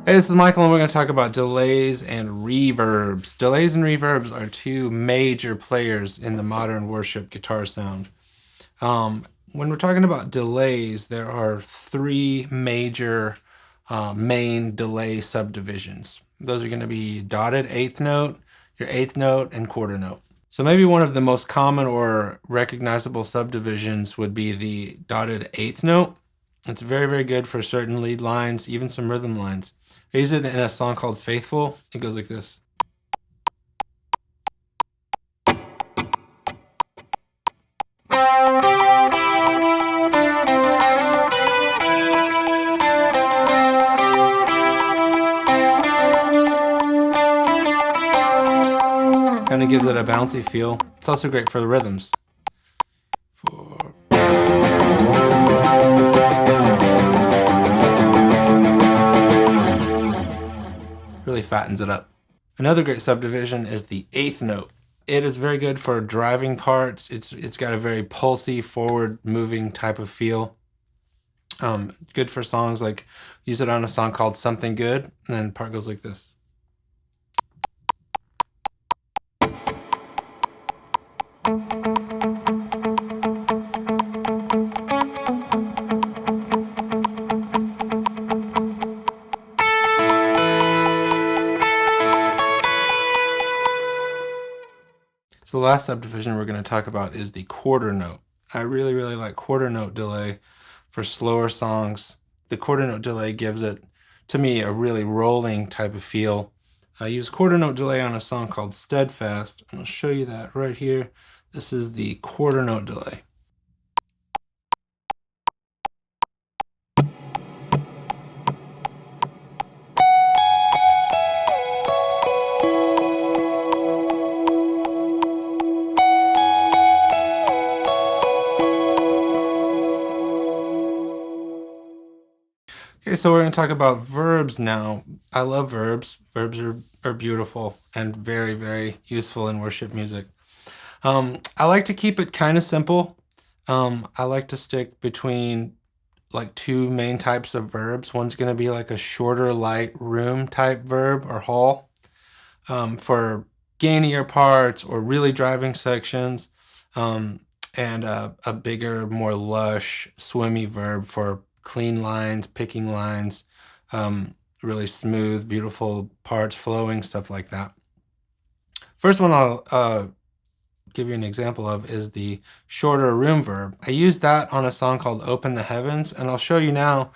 Hey, this is Michael, and we're going to talk about delays and reverbs. Delays and reverbs are two major players in the modern worship guitar sound. When we're talking about delays, there are three major main delay subdivisions. Those are going to be dotted eighth note, your eighth note, and quarter note. So maybe one of the most common or recognizable subdivisions would be the dotted eighth note. It's very, very good for certain lead lines, even some rhythm lines. I use it in a song called Faithful. It goes like this. Kind of gives it a bouncy feel. It's also great for the rhythms. Really fattens it up. Another great subdivision is the eighth note. It is very good for driving parts. It's got a very pulsy, forward-moving type of feel. Good for songs like, use it on a song called Something Good, and then part goes like this. So the last subdivision we're going to talk about is the quarter note. I really, really like quarter note delay for slower songs. The quarter note delay gives it, to me, a really rolling type of feel. I use quarter note delay on a song called Steadfast, and I'll show you that right here. This is the quarter note delay. Okay, so we're going to talk about verbs now. I love verbs. Verbs are beautiful and very, very useful in worship music. I like to keep it kind of simple. I like to stick between like two main types of verbs. One's going to be like a shorter, light room type verb or hall for gainier parts or really driving sections, and a bigger, more lush, swimmy verb for clean lines, picking lines, really smooth, beautiful parts, flowing, stuff like that. First one I'll give you an example of is the shorter room verb. I use that on a song called Open the Heavens, and I'll show you now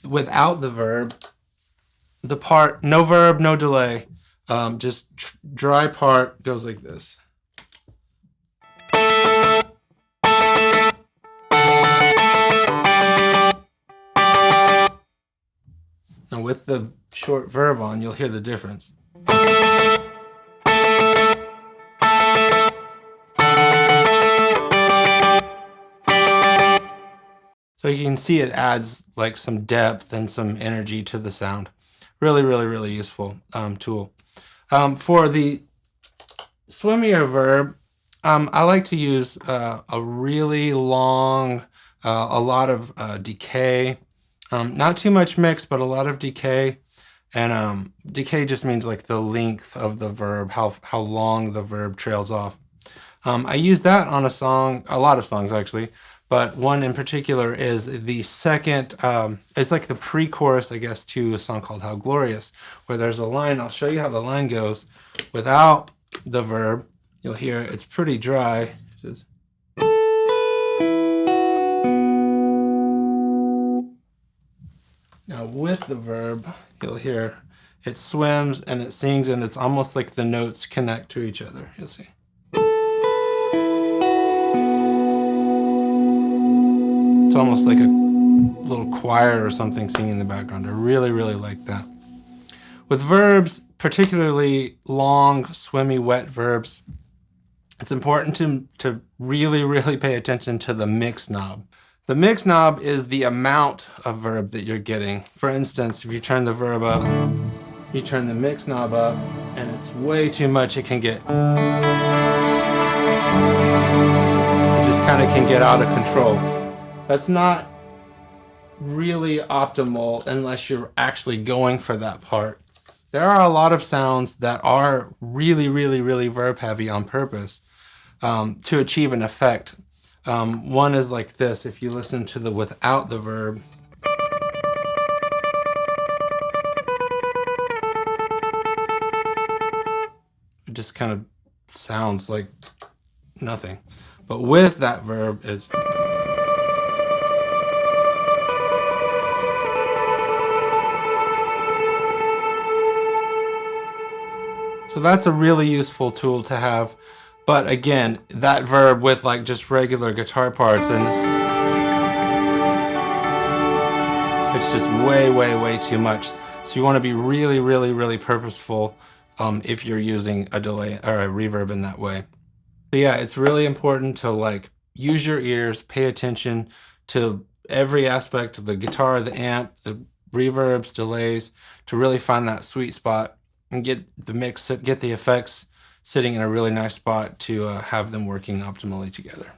without the verb, the part, no verb, no delay, just dry part goes like this. Now with the short verb on, you'll hear the difference. So you can see it adds like some depth and some energy to the sound. Really, really, really useful tool. For the swimmier verb, I like to use a really long, a lot of decay. Not too much mix, but a lot of decay. And decay just means like the length of the verb, how long the verb trails off. I use that on a song, a lot of songs actually, but one in particular is the second, it's like the pre-chorus, I guess, to a song called How Glorious, where there's a line. I'll show you how the line goes without the verb. You'll hear it's pretty dry. Just now with the verb, you'll hear it swims and it sings, and it's almost like the notes connect to each other. You'll see. It's almost like a little choir or something singing in the background. I really, really like that. With verbs, particularly long, swimmy, wet verbs, it's important to really, really pay attention to the mix knob. The mix knob is the amount of verb that you're getting. For instance, if you turn the verb up, you turn the mix knob up, and it's way too much, it can get... It just kind of can get out of control. That's not really optimal unless you're actually going for that part. There are a lot of sounds that are really, really, really verb heavy on purpose to achieve an effect. One is like this. If you listen to the without the verb, it just kind of sounds like nothing. But with that verb is. So that's a really useful tool to have. But again, that verb with like just regular guitar parts, and it's just way, way, way too much. So you want to be really, really, really purposeful if you're using a delay or a reverb in that way. So yeah, it's really important to like use your ears, pay attention to every aspect of the guitar, the amp, the reverbs, delays, to really find that sweet spot and get the mix, get the effects sitting in a really nice spot to have them working optimally together.